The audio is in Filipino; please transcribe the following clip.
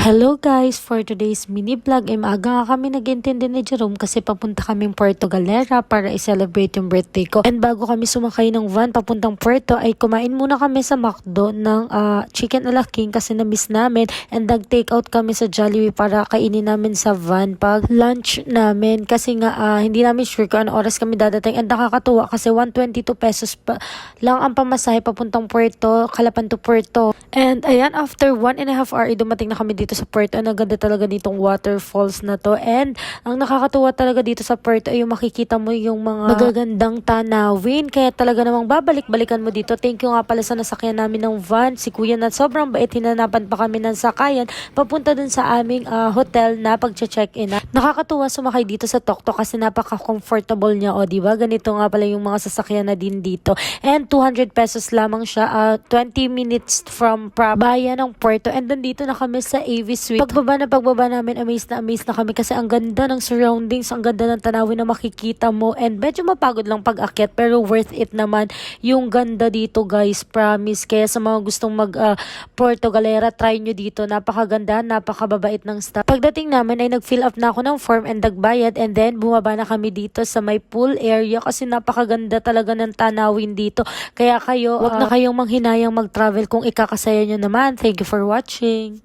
Hello guys! For today's mini vlog ay maaga nga kami nag-intindi ni Jerome kasi papunta kaming Puerto Galera para i-celebrate yung birthday ko. And bago kami sumakay ng van papuntang Puerto ay kumain muna kami sa McDo ng chicken a la king kasi na-miss namin, and nag-take out kami sa Jollibee para kainin namin sa van pag lunch namin kasi nga hindi namin sure kung ano oras kami dadating, and nakakatuwa kasi 122 pesos pa lang ang pamasahe papuntang Puerto, Calapan to Puerto. And ayan, after 1.5 hours dumating na kami dito sa Puerto. Ang ganda talaga ditong waterfalls na to, and ang nakakatuwa talaga dito sa Puerto ay yung makikita mo yung mga magagandang tanawin, kaya talaga namang babalik-balikan mo dito. Thank you nga pala sa nasakyan namin ng van, si kuya, na sobrang bait, hinanapan pa kami ng sakayan papunta dun sa aming hotel na pag-check-in. Nakakatuwa sumakay dito sa Toktok kasi napaka-comfortable niya, o diba? Ganito nga pala yung mga sasakyan na din dito, and 200 pesos lamang siya, 20 minutes from bayan ng Puerto, and nandito na kami sa AV Suite. Pagbaba namin, amazed na kami kasi ang ganda ng surroundings, ang ganda ng tanawin na makikita mo, and medyo mapagod lang pag-akyat pero worth it naman yung ganda dito guys, promise. Kaya sa mga gustong mag Puerto Galera, try nyo dito, napakaganda, napakababait ng staff. Pagdating namin ay nag-fill up na ako ng form and nagbayad, and then bumaba na kami dito sa may pool area kasi napakaganda talaga ng tanawin dito. Kaya kayo, wag na kayong manghinayang mag-travel kung ikakasaya nyo naman. Thank you for watching.